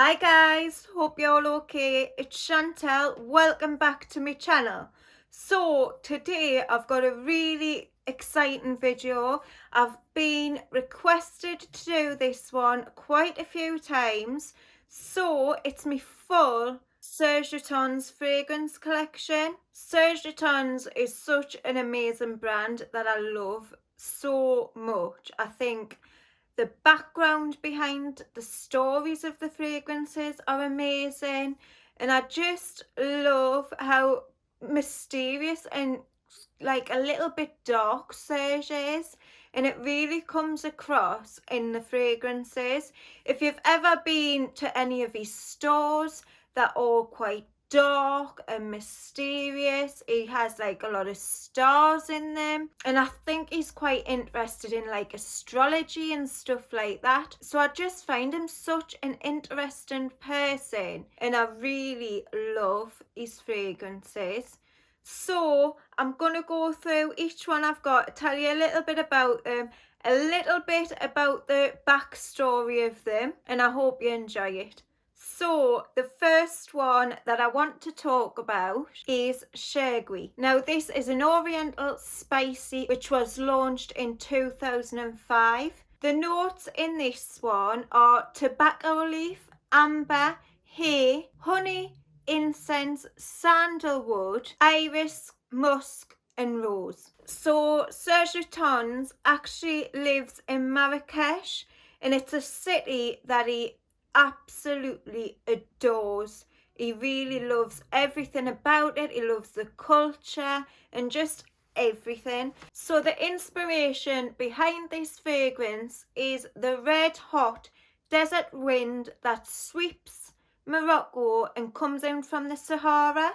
Hi guys, hope you're all okay. It's Chantel, welcome back to my channel. So today I've got a really exciting video. I've been requested to do this one quite a few times. So it's my full Serge Lutens fragrance collection. Serge Lutens is such an amazing brand that I love so much. I think the background behind the stories of the fragrances are amazing, and I just love how mysterious and like a little bit dark Serge is, and it really comes across in the fragrances. If you've ever been to any of his stores, they're all quite dark and mysterious. He has like a lot of stars in them, and I think he's quite interested in like astrology and stuff like that. So I just find him such an interesting person, and I really love his fragrances. So I'm going to go through each one I've got, tell you a little bit about them, a little bit about the backstory of them, and I hope you enjoy it. So the first one that I want to talk about is Chergui. Now this is an Oriental spicy which was launched in 2005. The notes in this one are tobacco leaf, amber, hay, honey, incense, sandalwood, iris, musk and rose. So Serge Lutens actually lives in Marrakesh, and it's a city that he absolutely adores. He really loves everything about it. He loves the culture and just everything. So the inspiration behind this fragrance is the red hot desert wind that sweeps Morocco and comes in from the Sahara,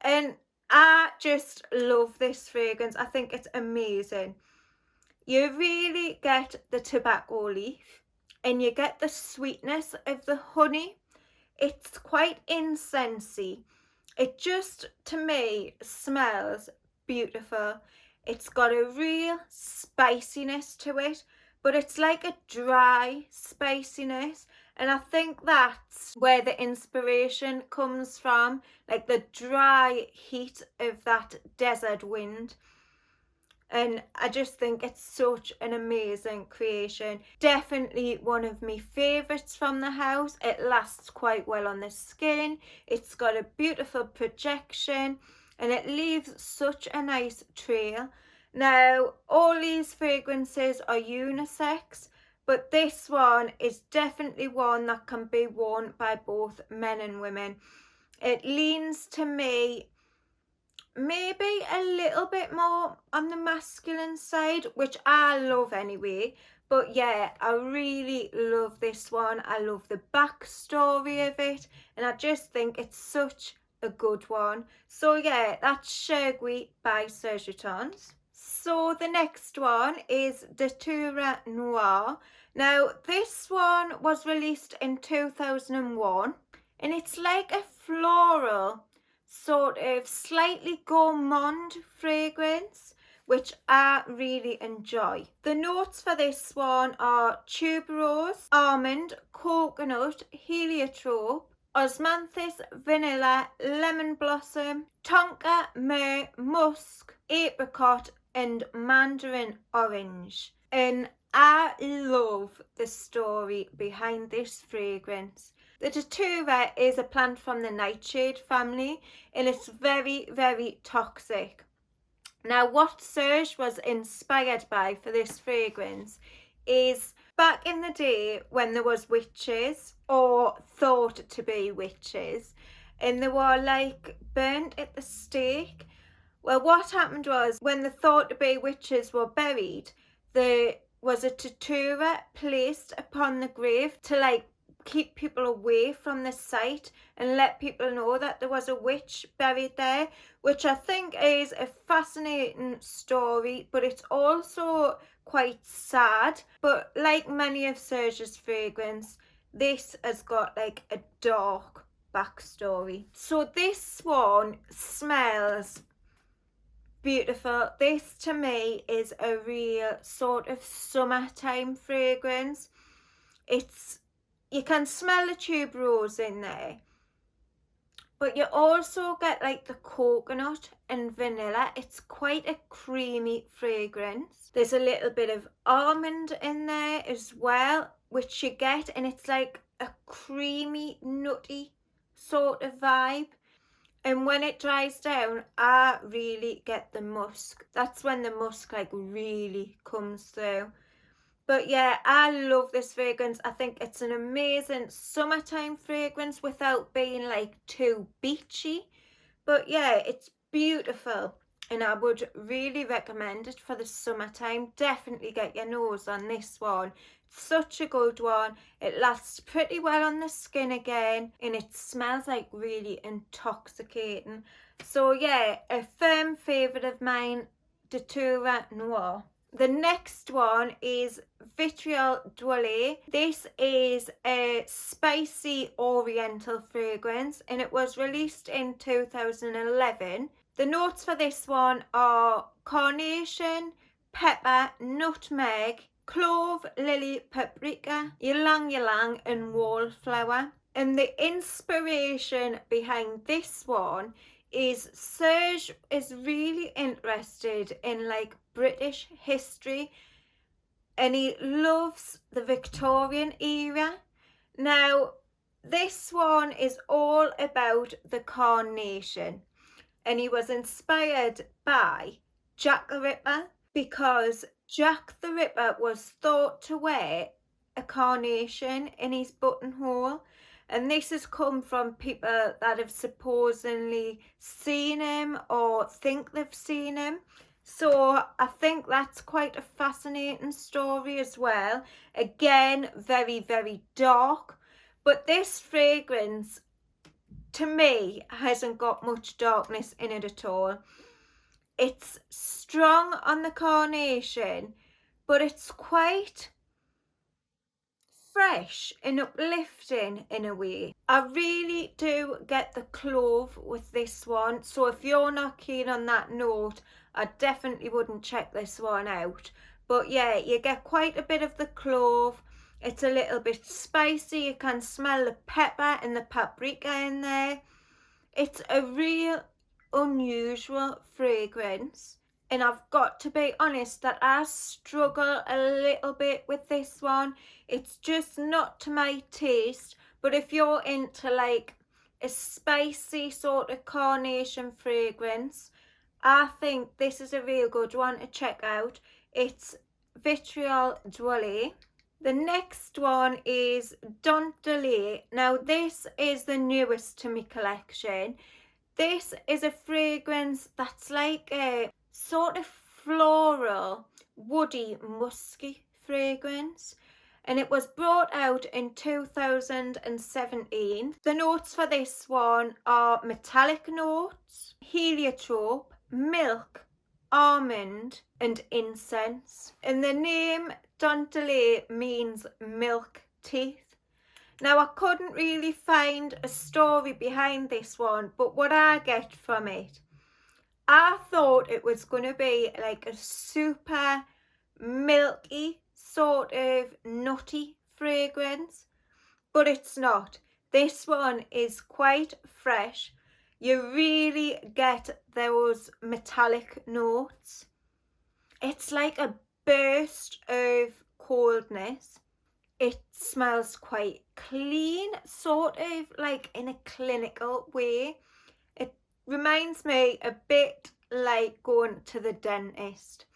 and I just love this fragrance. I think it's amazing. You really get the tobacco leaf and you get the sweetness of the honey. It's quite incensey. It just, to me, smells beautiful. It's got a real spiciness to it, but it's like a dry spiciness, and I think that's where the inspiration comes from, like the dry heat of that desert wind. And I just think it's such an amazing creation. Definitely one of my favourites from the house. It lasts quite well on the skin. It's got a beautiful projection and it leaves such a nice trail. Now, all these fragrances are unisex, but this one is definitely one that can be worn by both men and women. It leans to me maybe a little bit more on the masculine side, which I love anyway. But yeah, I really love this one. I love the backstory of it, and I just think it's such a good one. So yeah, that's Chergui by Serge Lutens. So the next one is Datura Noir. Now this one was released in 2001, and it's like a floral sort of slightly gourmand fragrance, which I really enjoy. The notes for this one are tuberose, almond, coconut, heliotrope, osmanthus, vanilla, lemon blossom, tonka, myrrh, musk, apricot and mandarin orange. And I love the story behind this fragrance. The Datura is a plant from the nightshade family, and it's very, very toxic. Now, what Serge was inspired by for this fragrance is back in the day when there was witches, or thought to be witches, and they were like burnt at the stake. Well, what happened was when the thought to be witches were buried, there was a Datura placed upon the grave to like keep people away from the site and let people know that there was a witch buried there, which I think is a fascinating story, but it's also quite sad. But like many of Serge's fragrance, this has got like a dark backstory. So this one smells beautiful. This to me is a real sort of summertime fragrance. It's you can smell the tuberose in there, but you also get like the coconut and vanilla. It's quite a creamy fragrance. There's a little bit of almond in there as well, which you get, and it's like a creamy, nutty sort of vibe. And when it dries down, I really get the musk. That's when the musk like really comes through. But yeah, I love this fragrance. I think it's an amazing summertime fragrance without being like too beachy. But yeah, it's beautiful and I would really recommend it for the summertime. Definitely get your nose on this one. It's such a good one. It lasts pretty well on the skin again and it smells like really intoxicating. So yeah, a firm favourite of mine, Datura Noir. The next one is Vitriol Dwolly. This is a spicy oriental fragrance and it was released in 2011. The notes for this one are carnation, pepper, nutmeg, clove, lily, paprika, ylang ylang and wallflower. And the inspiration behind this one is Serge is really interested in like British history and he loves the Victorian era. Now this one is all about the Carnation and he was inspired by Jack the Ripper because Jack the Ripper was thought to wear a carnation in his buttonhole. And this has come from people that have supposedly seen him or think they've seen him. So I think that's quite a fascinating story as well. Again, very, very dark. But this fragrance, to me, hasn't got much darkness in it at all. It's strong on the carnation, but it's quite fresh and uplifting in a way. I really do get the clove with this one, so if you're not keen on that note, I definitely wouldn't check this one out. But yeah, you get quite a bit of the clove. It's a little bit spicy. You can smell the pepper and the paprika in there. It's a real unusual fragrance. And I've got to be honest that I struggle a little bit with this one. It's just not to my taste. But if you're into like a spicy sort of carnation fragrance, I think this is a real good one to check out. It's Vitriol Dwolly. The next one is Dent De Lait. Now this is the newest to my collection. This is a fragrance that's like a sort of floral, woody, musky fragrance. And it was brought out in 2017. The notes for this one are metallic notes, heliotrope, milk, almond and incense. And the name Dent De Lait means milk teeth. Now I couldn't really find a story behind this one, but what I get from it, I thought it was going to be like a super milky sort of nutty fragrance, but it's not. This one is quite fresh. You really get those metallic notes. It's like a burst of coldness. It smells quite clean, sort of like in a clinical way. It reminds me a bit like going to the dentist.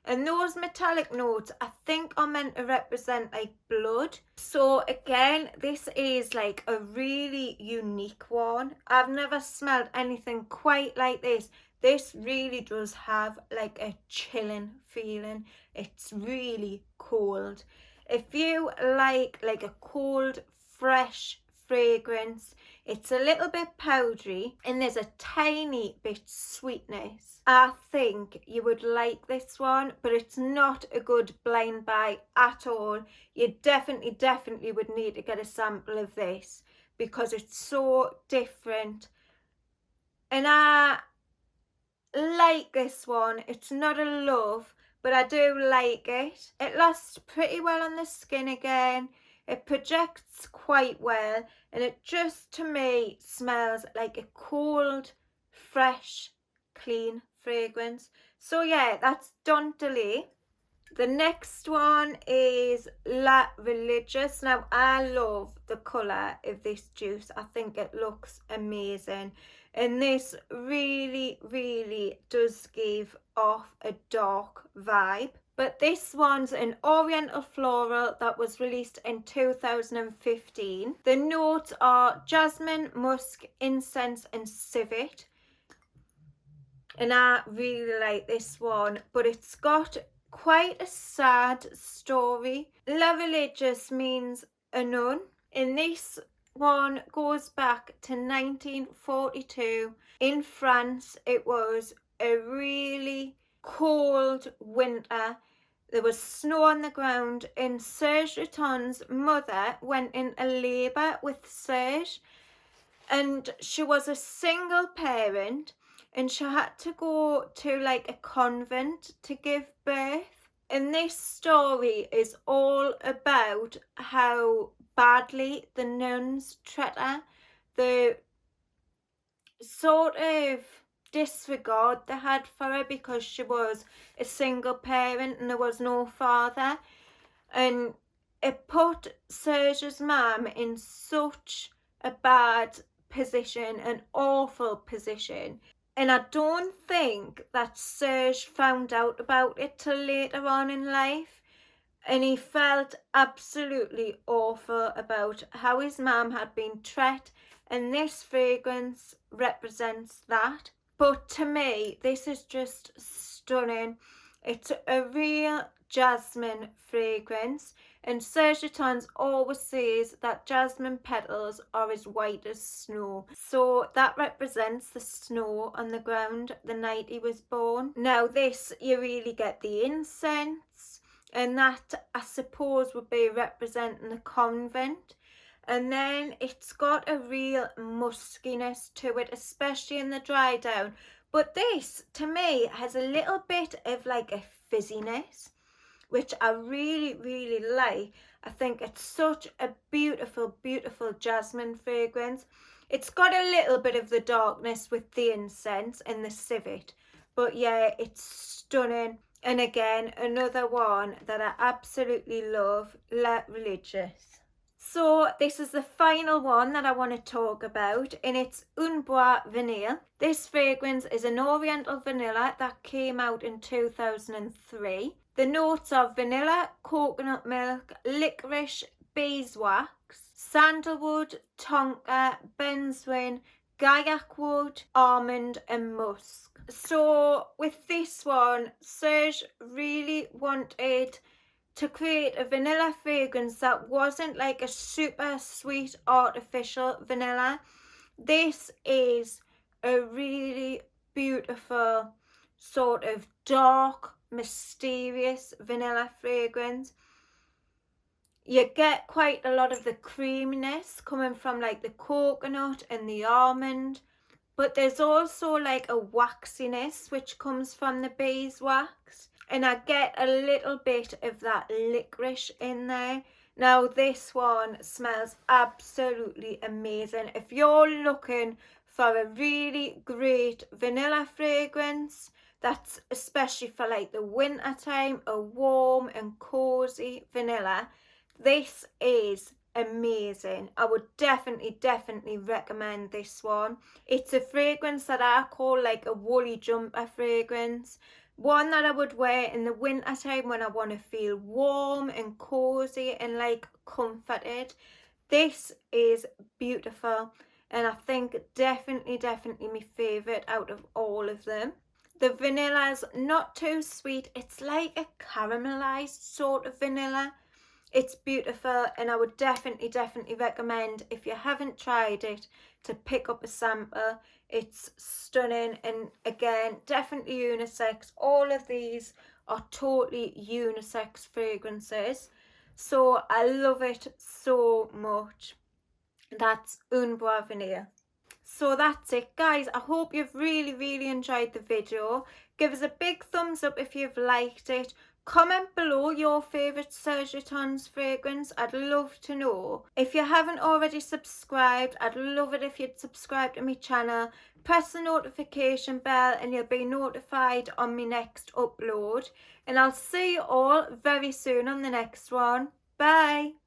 And those metallic notes, I think, are meant to represent like blood. So again, this is like a really unique one. I've never smelled anything quite like this. This really does have like a chilling feeling. It's really cold. If you like a cold, fresh fragrance, it's a little bit powdery and there's a tiny bit sweetness. I think you would like this one, but it's not a good blind buy at all. You definitely would need to get a sample of this because it's so different. And I like this one. It's not a love, but I do like it. It lasts pretty well on the skin again. It projects quite well, and it just to me smells like a cold, fresh, clean fragrance. So yeah, that's Dent De Lait. The next one is La Religieuse. Now, I love the colour of this juice. I think it looks amazing. And this really, really does give off a dark vibe. But this one's an Oriental Floral that was released in 2015. The notes are jasmine, musk, incense and civet. And I really like this one. But it's got quite a sad story. La Religieuse means a nun, and this one goes back to 1942. In France, it was a really cold winter. There was snow on the ground, and Serge Lutens' mother went into labour with Serge, and she was a single parent, and she had to go to like a convent to give birth. And this story is all about how badly the nuns treat her, the sort of disregard they had for her because she was a single parent and there was no father. And it put Serge's mum in such a bad position, an awful position. And I don't think that Serge found out about it till later on in life. And he felt absolutely awful about how his mum had been treated. And this fragrance represents that. But to me, this is just stunning. It's a real jasmine fragrance. And Serge Lutens always says that jasmine petals are as white as snow. So that represents the snow on the ground the night he was born. Now this, you really get the incense. And that, I suppose, would be representing the convent. And then it's got a real muskiness to it, especially in the dry down. But this, to me, has a little bit of like a fizziness, which I really, really like. I think it's such a beautiful, beautiful jasmine fragrance. It's got a little bit of the darkness with the incense and the civet. But yeah, it's stunning. And again, another one that I absolutely love, La Religieuse. So this is the final one that I want to talk about, and it's Umbrel Vanille. This fragrance is an Oriental vanilla that came out in 2003. The notes are vanilla, coconut milk, licorice, beeswax, sandalwood, tonka, benzoin, gaiac wood, almond and musk. So with this one, Serge really wanted to create a vanilla fragrance that wasn't like a super sweet artificial vanilla. This is a really beautiful sort of dark, mysterious vanilla fragrance. You get quite a lot of the creaminess coming from like the coconut and the almond, but there's also like a waxiness which comes from the beeswax. And I get a little bit of that licorice in there. Now this one smells absolutely amazing. If you're looking for a really great vanilla fragrance, that's especially for like the winter time, a warm and cozy vanilla, this is amazing. I would definitely recommend this one. It's a fragrance that I call like a woolly jumper fragrance. One that I would wear in the winter time when I want to feel warm and cozy and like comforted. This is beautiful, and I think definitely my favourite out of all of them. The vanilla's not too sweet. It's like a caramelized sort of vanilla. It's beautiful, and I would definitely recommend, if you haven't tried it, to pick up a sample. It's stunning, and again, definitely unisex. All of these are totally unisex fragrances, so I love it so much. That's Umbrel Vanille. So that's it, guys. I hope you've really enjoyed the video. Give us a big thumbs up if you've liked it. Comment below your favourite Serge Lutens fragrance. I'd love to know. If you haven't already subscribed, I'd love it if you'd subscribe to my channel. Press the notification bell and you'll be notified on my next upload. And I'll see you all very soon on the next one. Bye.